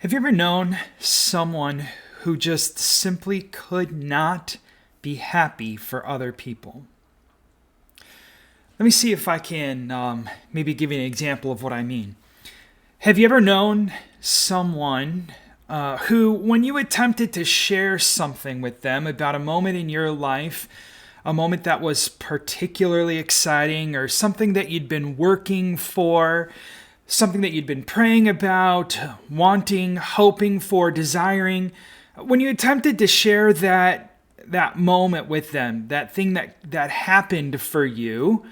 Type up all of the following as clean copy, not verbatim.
Have you ever known someone who just simply could not be happy for other people? Let me see if I can maybe give you an example of what I mean. Have you ever known someone who, when you attempted to share something with them about a moment in your life, a moment that was particularly exciting or something that you'd been working for, something that you'd been praying about, wanting, hoping for, desiring, when you attempted to share that moment with them, that thing that happened for you,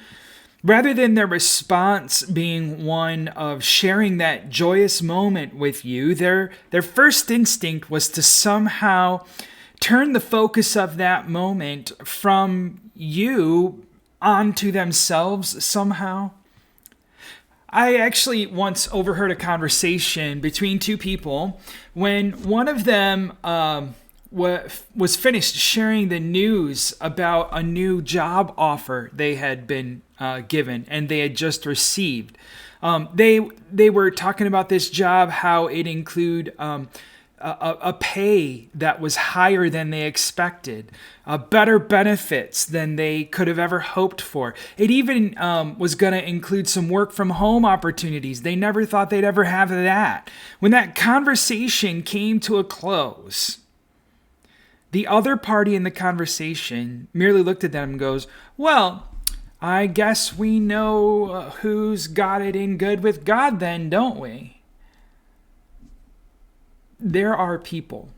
rather than their response being one of sharing that joyous moment with you, their first instinct was to somehow turn the focus of that moment from you onto themselves somehow. I actually once overheard a conversation between two people when one of them was finished sharing the news about a new job offer they had been given and they had just received. They were talking about this job, how it included a pay that was higher than they expected, better benefits than they could have ever hoped for. It even was going to include some work from home opportunities. They never thought they'd ever have that. When that conversation came to a close, the other party in the conversation merely looked at them and goes, "Well, I guess we know who's got it in good with God then, don't we?" There are people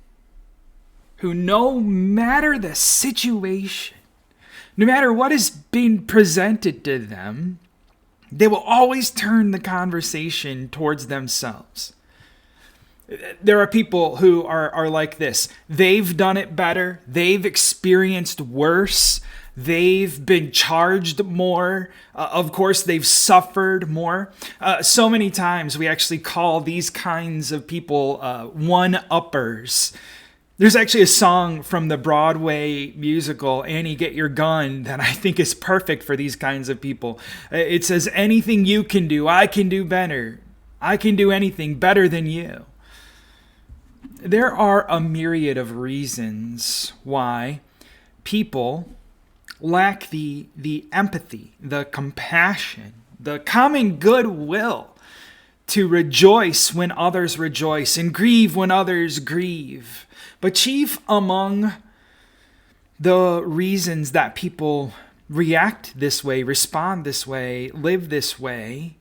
who, no matter the situation, no matter what is being presented to them, they will always turn the conversation towards themselves. There are people who are like this. They've done it better. They've experienced worse. They've been charged more. Of course, they've suffered more. So many times we actually call these kinds of people one-uppers. There's actually a song from the Broadway musical, Annie, Get Your Gun, that I think is perfect for these kinds of people. It says, "Anything you can do, I can do better. I can do anything better than you." There are a myriad of reasons why people lack the empathy, the compassion, the common goodwill to rejoice when others rejoice and grieve when others grieve. But chief among the reasons that people react this way, respond this way, live this way,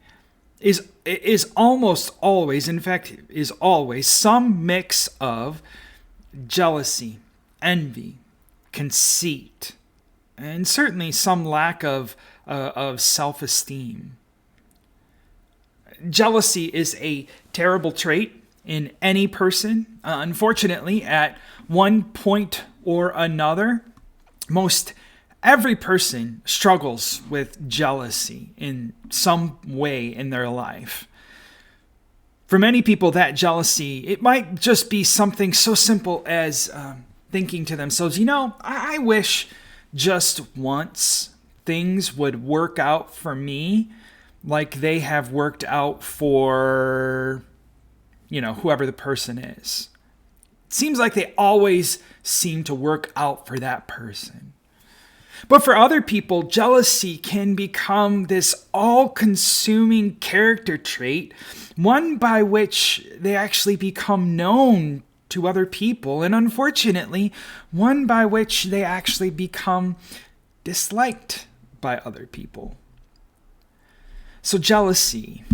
is almost always, in fact, is always some mix of jealousy, envy, conceit, and certainly some lack of self-esteem. Jealousy is a terrible trait in any person. Unfortunately, at one point or another, most every person struggles with jealousy in some way in their life. For many people, that jealousy, it might just be something so simple as thinking to themselves, I wish just once things would work out for me like they have worked out for, whoever the person is. It seems like they always seem to work out for that person. But for other people, jealousy can become this all-consuming character trait, one by which they actually become known to other people, and unfortunately, one by which they actually become disliked by other people. So jealousy,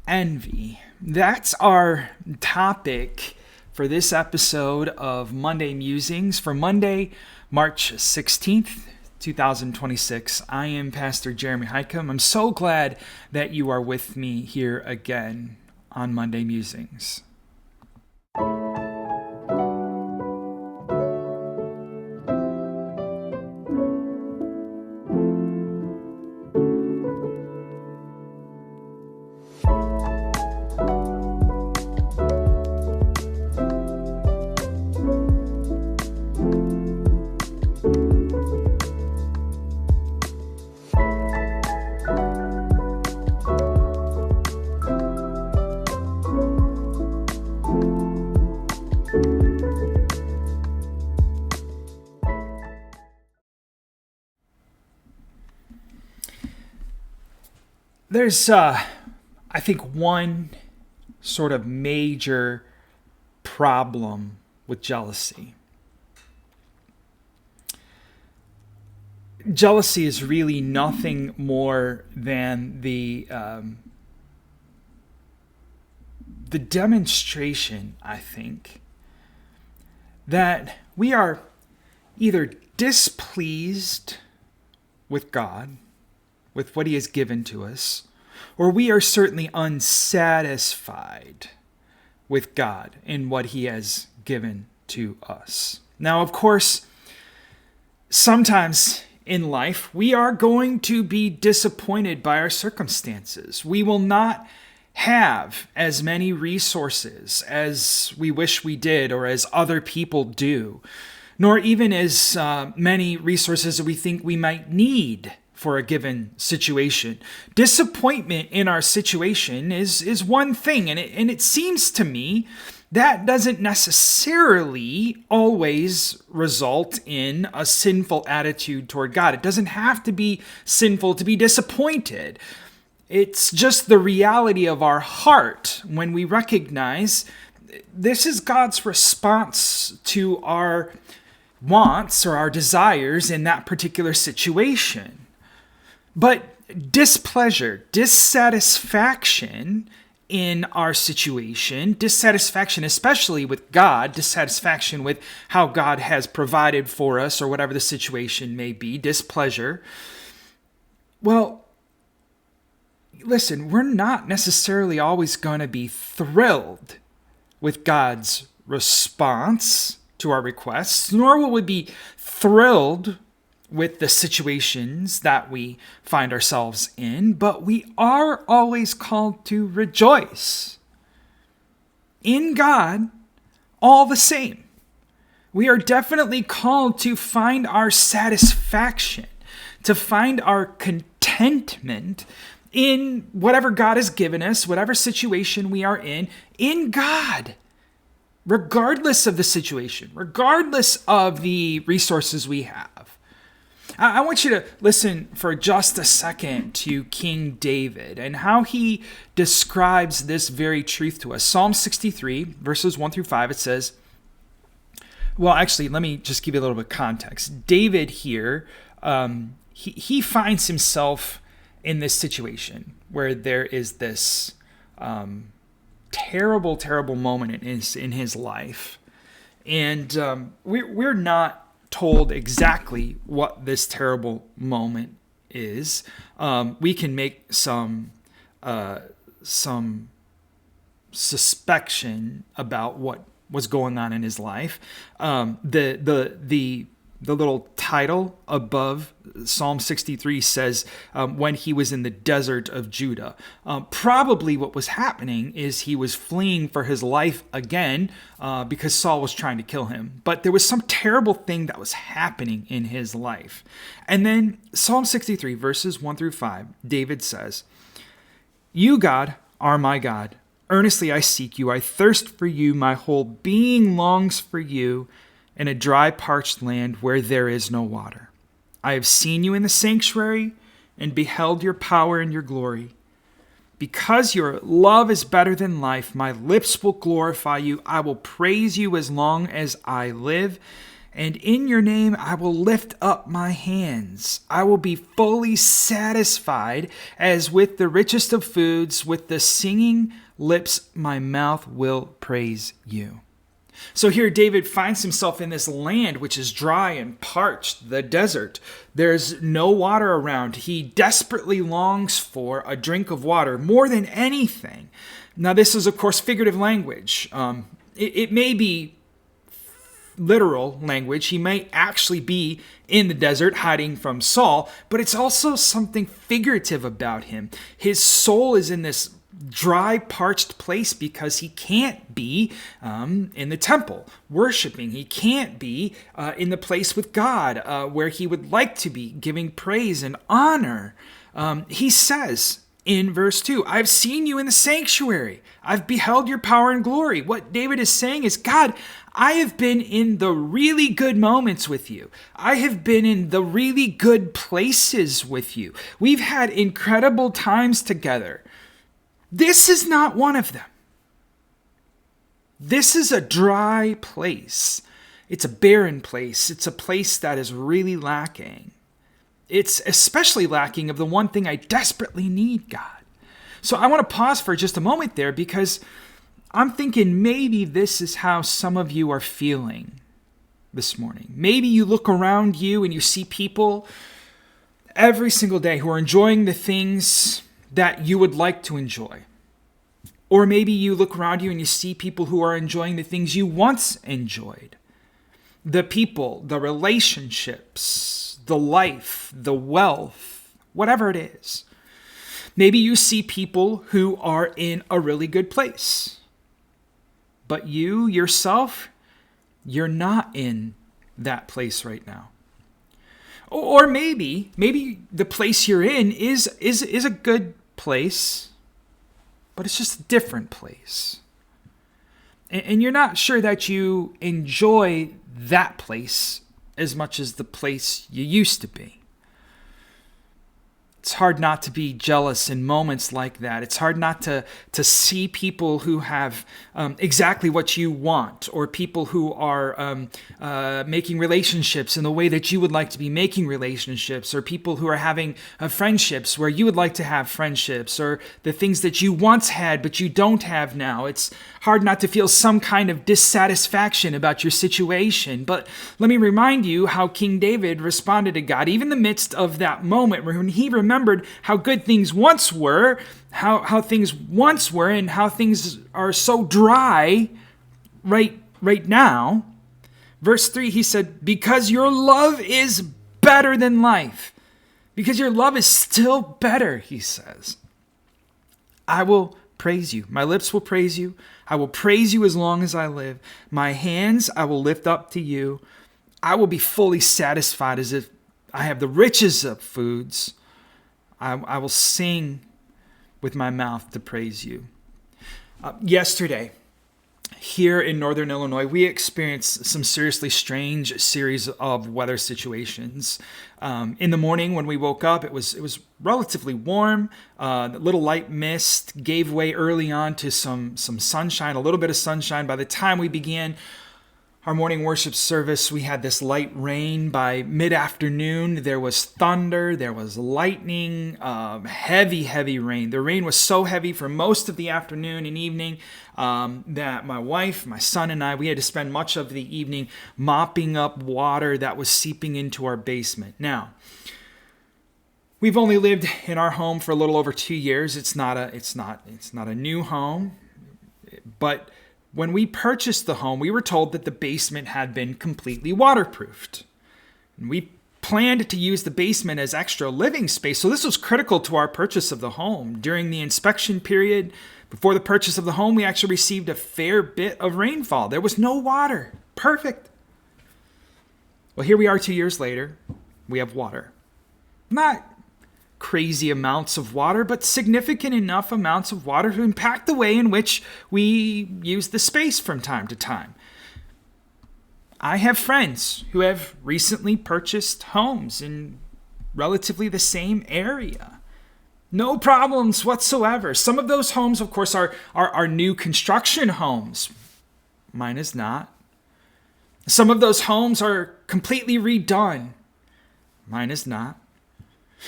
envy, that's our topic for this episode of Monday Musings for Monday, March 16th, 2026. I am Pastor Jeremy Heitkam. I'm so glad that you are with me here again on Monday Musings. There's, I think, one sort of major problem with jealousy. Jealousy is really nothing more than the demonstration, I think, that we are either displeased with God, with what He has given to us, or we are certainly unsatisfied with God in what He has given to us. Now, of course, sometimes in life, we are going to be disappointed by our circumstances. We will not have as many resources as we wish we did or as other people do, nor even as many resources that we think we might need for a given situation. Disappointment in our situation is one thing, and it seems to me that doesn't necessarily always result in a sinful attitude toward God. It doesn't have to be sinful to be disappointed. It's just the reality of our heart when we recognize this is God's response to our wants or our desires in that particular situation. But displeasure, dissatisfaction in our situation, dissatisfaction especially with God, dissatisfaction with how God has provided for us or whatever the situation may be, displeasure. Well, listen, we're not necessarily always going to be thrilled with God's response to our requests, nor will we be thrilled with the situations that we find ourselves in, but we are always called to rejoice in God all the same. We are definitely called to find our satisfaction, to find our contentment in whatever God has given us, whatever situation we are in God, regardless of the situation, regardless of the resources we have. I want you to listen for just a second to King David and how he describes this very truth to us. Psalm 63, verses 1 through 5, it says, well, actually, let me just give you a little bit of context. David here, he finds himself in this situation where there is this terrible, terrible moment in his life. And we're not told exactly what this terrible moment is. We can make some suspicion about what was going on in his life. The little title above Psalm 63 says, when he was in the desert of Judah. Probably what was happening is he was fleeing for his life again because Saul was trying to kill him. But there was some terrible thing that was happening in his life. And then Psalm 63, verses 1 through 5, David says, "You, God, are my God. Earnestly I seek you. I thirst for you. My whole being longs for you in a dry, parched land where there is no water. I have seen you in the sanctuary and beheld your power and your glory. Because your love is better than life, my lips will glorify you. I will praise you as long as I live, and in your name I will lift up my hands. I will be fully satisfied as with the richest of foods. With the singing lips, my mouth will praise you." So here David finds himself in this land which is dry and parched, the desert. There's no water around. He desperately longs for a drink of water more than anything. Now this is, of course, figurative language. It may be literal language. He may actually be in the desert hiding from Saul, but it's also something figurative about him. His soul is in this dry, parched place because he can't be in the temple worshiping. He can't be in the place with God where he would like to be, giving praise and honor. He says, in verse 2. I've seen you in the sanctuary. I've beheld your power and glory. What David is saying is, God, I have been in the really good moments with you. I have been in the really good places with you. We've had incredible times together. This is not one of them. This is a dry place. It's a barren place. It's a place that is really lacking. It's especially lacking of the one thing I desperately need, God. So I want to pause for just a moment there because I'm thinking maybe this is how some of you are feeling this morning. Maybe you look around you and you see people every single day who are enjoying the things that you would like to enjoy. Or maybe you look around you and you see people who are enjoying the things you once enjoyed. The people, the relationships, the life, the wealth, whatever it is. Maybe you see people who are in a really good place. But you yourself, you're not in that place right now. Or maybe the place you're in is a good place, but it's just a different place. And you're not sure that you enjoy that place as much as the place you used to be. It's hard not to be jealous in moments like that. It's hard not to see people who have exactly what you want, or people who are making relationships in the way that you would like to be making relationships, or people who are having friendships where you would like to have friendships, or the things that you once had but you don't have now. It's hard not to feel some kind of dissatisfaction about your situation. But let me remind you how King David responded to God, even in the midst of that moment when he remembered how good things once were, how things once were, and how things are so dry right now. Verse 3, he said, because your love is better than life. Because your love is still better, he says. I will praise you. My lips will praise you. I will praise you as long as I live. My hands I will lift up to you. I will be fully satisfied as if I have the riches of foods. I will sing with my mouth to praise you. Yesterday, here in Northern Illinois, we experienced some seriously strange series of weather situations. In the morning when we woke up, it was relatively warm. A little light mist gave way early on to some sunshine, a little bit of sunshine. By the time we began our morning worship service, we had this light rain. By mid-afternoon, there was thunder, there was lightning, heavy rain. The rain was so heavy for most of the afternoon and evening that my wife, my son, and I, we had to spend much of the evening mopping up water that was seeping into our basement. Now, we've only lived in our home for a little over 2 years. It's not a new home, but when we purchased the home, we were told that the basement had been completely waterproofed. And we planned to use the basement as extra living space, so this was critical to our purchase of the home. During the inspection period, before the purchase of the home, we actually received a fair bit of rainfall. There was no water. Perfect. Well, here we are 2 years later. We have water. Not crazy amounts of water, but significant enough amounts of water to impact the way in which we use the space from time to time. I have friends who have recently purchased homes in relatively the same area. No problems whatsoever. Some of those homes, of course, are new construction homes. Mine is not. Some of those homes are completely redone. Mine is not.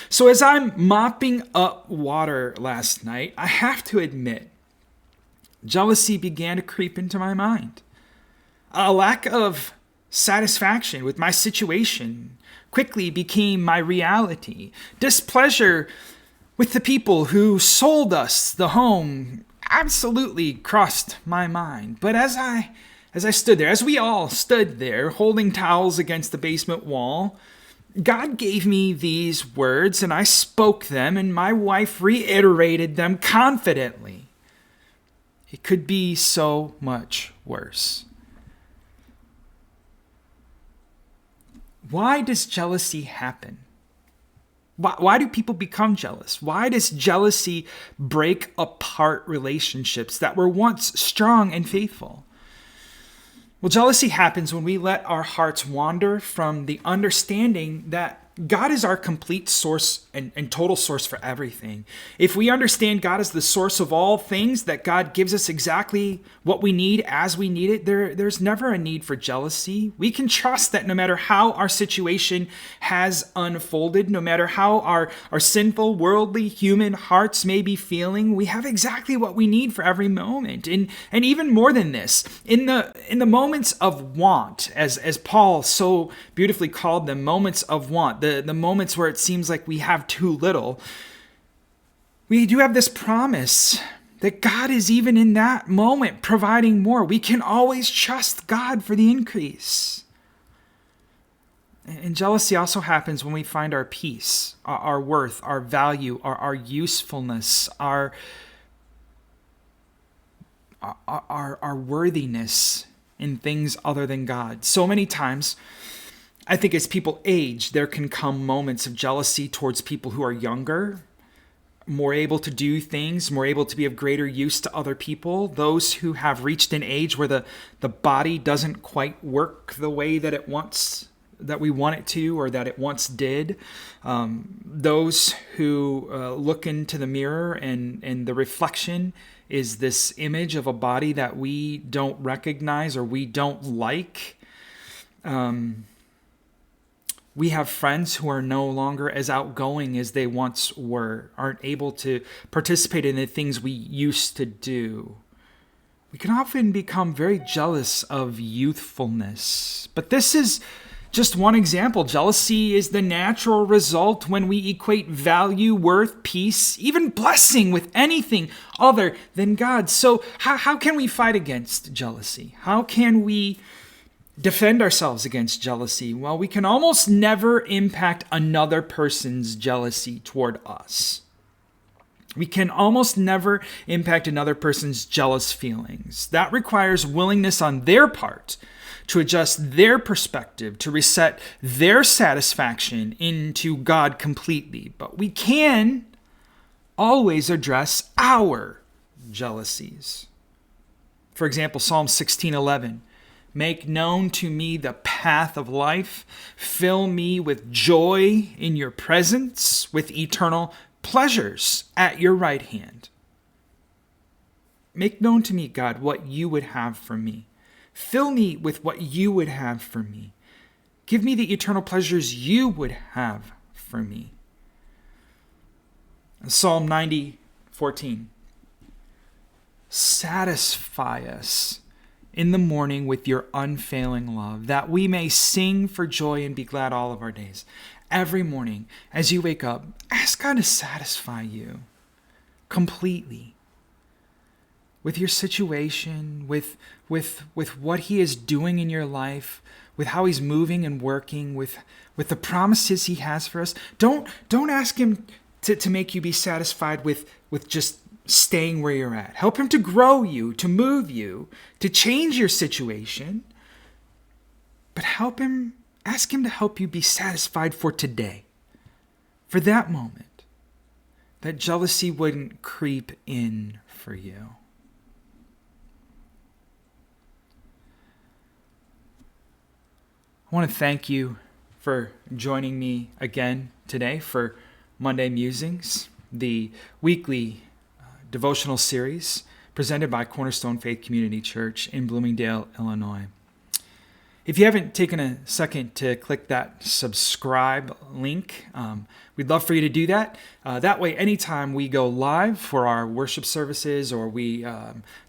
So as I'm mopping up water last night, I have to admit, jealousy began to creep into my mind. A lack of satisfaction with my situation quickly became my reality. Displeasure with the people who sold us the home absolutely crossed my mind. But as I stood there, as we all stood there, holding towels against the basement wall, God gave me these words, and I spoke them, and my wife reiterated them confidently. It could be so much worse. Why does jealousy happen? Why do people become jealous? Why does jealousy break apart relationships that were once strong and faithful? Well, jealousy happens when we let our hearts wander from the understanding that God is our complete source and total source for everything. If we understand God as the source of all things, that God gives us exactly what we need as we need it, there's never a need for jealousy. We can trust that no matter how our situation has unfolded, no matter how our sinful, worldly, human hearts may be feeling, we have exactly what we need for every moment. And even more than this, in the moments of want, as Paul so beautifully called them, moments of want, the moments where it seems like we have too little, we do have this promise that God is even in that moment providing more. We can always trust God for the increase. And jealousy also happens when we find our peace, our worth, our value, our usefulness, our worthiness in things other than God. So many times, I think as people age, there can come moments of jealousy towards people who are younger, more able to do things, more able to be of greater use to other people. Those who have reached an age where the body doesn't quite work the way that we want it to, or that it once did. Those who look into the mirror and the reflection is this image of a body that we don't recognize or we don't like. We have friends who are no longer as outgoing as they once were, aren't able to participate in the things we used to do. We can often become very jealous of youthfulness. But this is just one example. Jealousy is the natural result when we equate value, worth, peace, even blessing with anything other than God. So how can we fight against jealousy? How can we defend ourselves against jealousy? Well, we can almost never impact another person's jealousy toward us. We can almost never impact another person's jealous feelings. That requires willingness on their part to adjust their perspective, to reset their satisfaction into God completely. But we can always address our jealousies. For example, Psalm 16:11. Make known to me the path of life. Fill me with joy in your presence, with eternal pleasures at your right hand. Make known to me, God, what you would have for me. Fill me with what you would have for me. Give me the eternal pleasures you would have for me. Psalm 90:14. Satisfy us in the morning with your unfailing love, that we may sing for joy and be glad all of our days. Every morning, as you wake up, ask God to satisfy you completely with your situation, with what he is doing in your life, with how he's moving and working, with the promises he has for us. Don't ask him to make you be satisfied with just staying where you're at. Help him to grow you, to move you, to change your situation. But ask him to help you be satisfied for today, for that moment, that jealousy wouldn't creep in for you. I want to thank you for joining me again today for Monday Musings, the weekly devotional series presented by Cornerstone Faith Community Church in Bloomingdale, Illinois. If you haven't taken a second to click that subscribe link, we'd love for you to do that. That way, anytime we go live for our worship services or we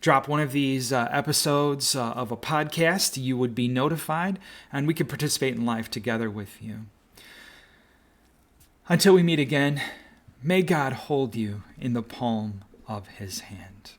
drop one of these episodes of a podcast, you would be notified and we can participate in life together with you. Until we meet again, may God hold you in the palm of his hand.